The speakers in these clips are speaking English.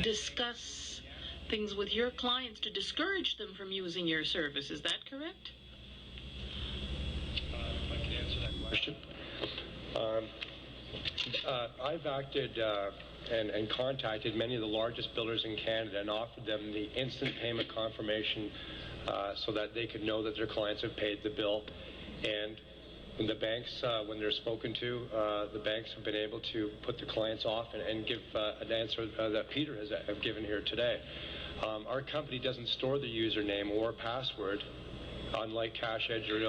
discuss things with your clients to discourage them from using your service. Is that correct? If I can answer that question. I've acted and contacted many of the largest builders in Canada and offered them the instant payment confirmation so that they could know that their clients have paid the bill. And the banks, when they're spoken to, the banks have been able to put the clients off and give an answer that Peter has given here today. Our company doesn't store the username or password, unlike Cash Edge or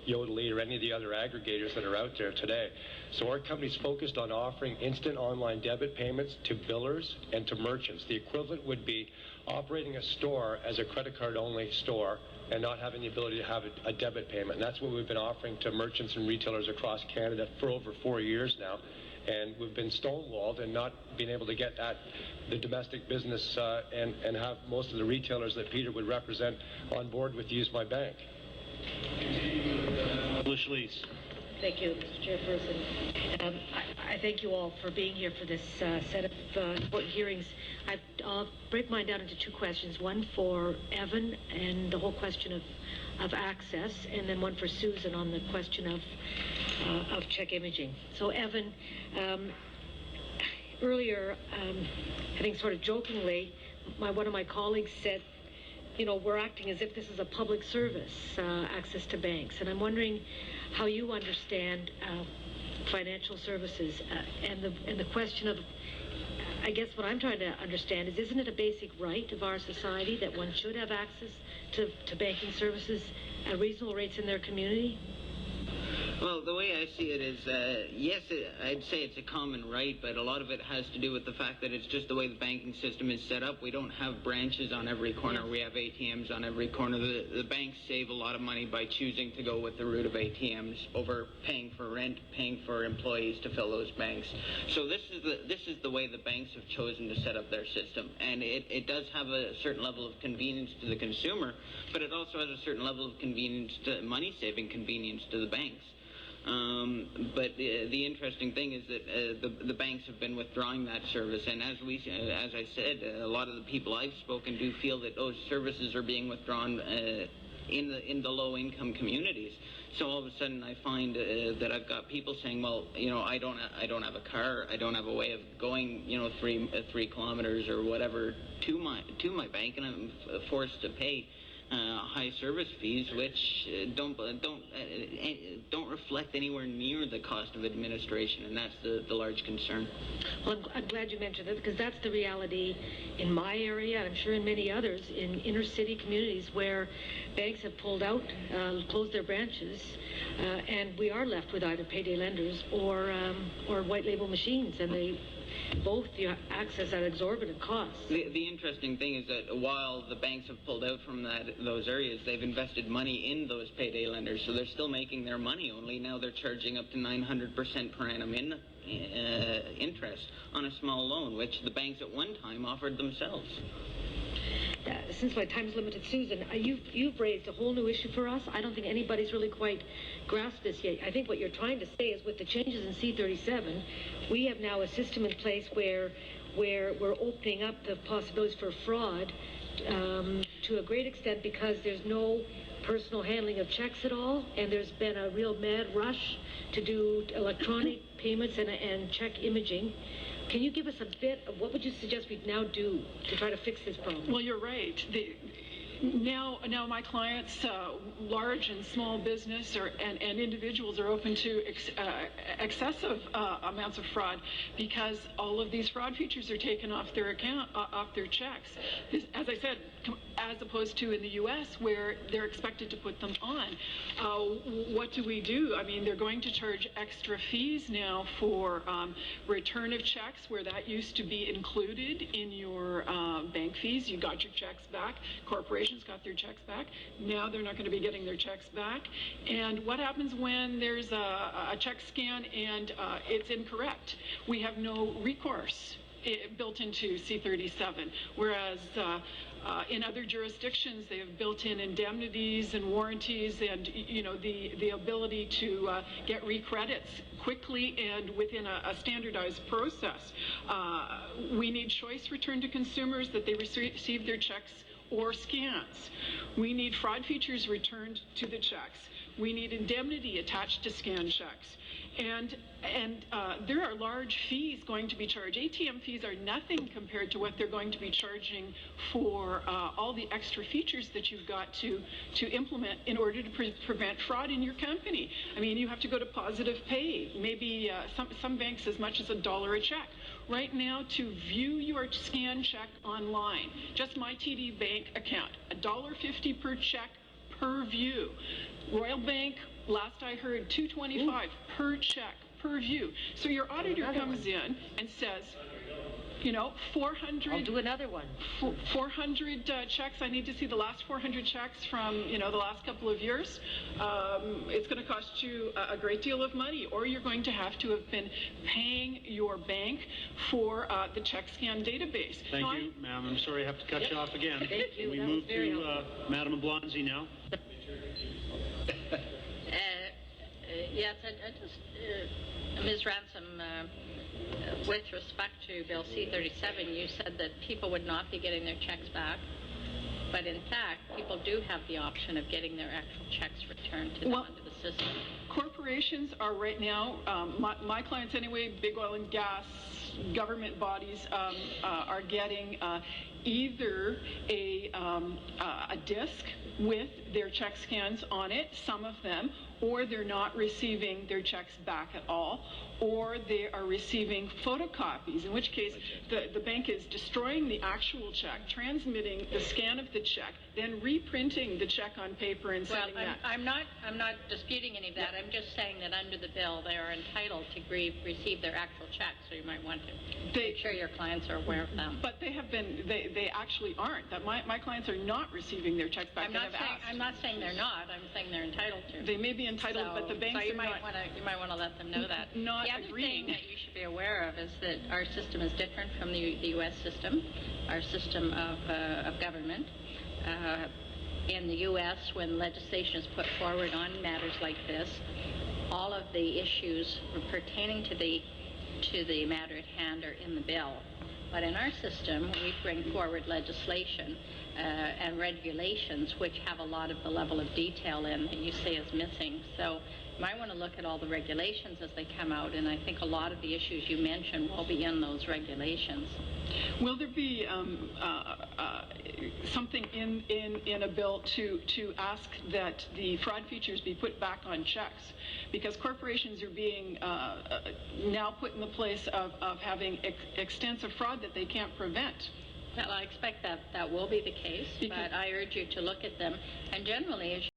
Yodlee or any of the other aggregators that are out there today. So our company's focused on offering instant online debit payments to billers and to merchants. The equivalent would be operating a store as a credit card only store and not having the ability to have a debit payment. And that's what we've been offering to merchants and retailers across Canada for over 4 years now. And we've been stonewalled and not been able to get at the domestic business and have most of the retailers that Peter would represent on board with Use My Bank. Thank you, Mr. Chairperson. I thank you all for being here for this set of important hearings. I'll break mine down into two questions, one for Evan and the whole question of access, and then one for Susan on the question of check imaging. So Evan, earlier, I think sort of jokingly, one of my colleagues said, you know, we're acting as if this is a public service, access to banks. And I'm wondering how you understand financial services and the question of, I guess what I'm trying to understand is, isn't it a basic right of our society that one should have access to banking services at reasonable rates in their community? Well, the way I see it is, yes, I'd say it's a common right, but a lot of it has to do with the fact that it's just the way the banking system is set up. We don't have branches on every corner. Yes. We have ATMs on every corner. The banks save a lot of money by choosing to go with the route of ATMs over paying for rent, paying for employees to fill those banks. So this is the way the banks have chosen to set up their system, and it does have a certain level of convenience to the consumer, but it also has a certain level of convenience, to money-saving convenience to the banks. But the interesting thing is that the banks have been withdrawing that service, and as I said, a lot of the people I've spoken to feel that those services are being withdrawn in the low-income communities. So all of a sudden, I find that I've got people saying, "Well, you know, I don't have a car, I don't have a way of going, you know, 3 kilometers or whatever to my bank, and I'm forced to pay high service fees, which don't reflect anywhere near the cost of administration, and that's the large concern." Well, I'm glad you mentioned that, because that's the reality in my area, and I'm sure in many others, in inner city communities where banks have pulled out, closed their branches, and we are left with either payday lenders or white label machines, and they both access at exorbitant costs. The interesting thing is that while the banks have pulled out from those areas, they've invested money in those payday lenders, so they're still making their money, only now they're charging up to 900% per annum interest on a small loan, which the banks at one time offered themselves. Since my time's limited, Susan, you've raised a whole new issue for us. I don't think anybody's really quite grasped this yet. I think what you're trying to say is, with the changes in C-37, we have now a system in place where we're opening up the possibilities for fraud to a great extent, because there's no personal handling of checks at all, and there's been a real mad rush to do electronic payments and check imaging. Can you give us a bit of what would you suggest we now do to try to fix this problem? Well, you're right. Now my clients, large and small business and individuals, are open to excessive amounts of fraud, because all of these fraud features are taken off their account, off their checks. As I said, as opposed to in the U.S. where they're expected to put them on. What do we do? I mean, they're going to charge extra fees now for return of checks, where that used to be included in your bank fees. You got your checks back. Corporations got their checks back. Now they're not going to be getting their checks back. And what happens when there's a check scan and it's incorrect? We have no recourse built into C-37, whereas in other jurisdictions they have built in indemnities and warranties and the ability to get recredits quickly and within a standardized process. We need choice returned to consumers, that they receive their checks or scans. We need fraud features returned to the checks. We need indemnity attached to scan checks. And there are large fees going to be charged. ATM fees are nothing compared to what they're going to be charging for all the extra features that you've got to implement in order to prevent fraud in your company. I mean, you have to go to positive pay, maybe some banks as much as $1 a check. Right now, to view your scan check online, just my TD Bank account, $1.50 per check per view. Royal Bank, last I heard, $2.25 per check per view. So your auditor comes in and says, 400. I'll do another one. 400 checks. I need to see the last 400 checks from the last couple of years. It's going to cost you a great deal of money, or you're going to have been paying your bank for the check scan database. Thank you, ma'am. I'm sorry I have to cut you off again. Thank you. We That move was very to Madam Blonzy now. Yes, Ms. Ransom, with respect to Bill C-37, you said that people would not be getting their checks back, but in fact, people do have the option of getting their actual checks returned to them under the system. Corporations are right now, my clients anyway, big oil and gas, government bodies are getting either a disc with their check scans on it, some of them, or they're not receiving their checks back at all, or they are receiving photocopies, in which case the bank is destroying the actual check, transmitting the scan of the check, then reprinting the check on paper and sending that. I'm not disputing any of that. I'm just saying that under the bill they are entitled to receive their actual checks, so you might want to make sure your clients are aware of them. But they actually aren't. That my clients are not receiving their checks back. I'm not saying they're not. I'm saying they're entitled to. They may be entitled, but the banks you might want to let them know that. The other thing that you should be aware of is that our system is different from the U.S. system, our system of government. In the U.S., when legislation is put forward on matters like this, all of the issues pertaining to the matter at hand are in the bill. But in our system, we bring forward legislation and regulations which have a lot of the level of detail in that you say is missing. So you might want to look at all the regulations as they come out, and I think a lot of the issues you mentioned will be in those regulations. Will there be something in a bill to ask that the fraud features be put back on checks? Because corporations are being now put in the place of having extensive fraud that they can't prevent. Well, I expect that will be the case, but I urge you to look at them. And generally, as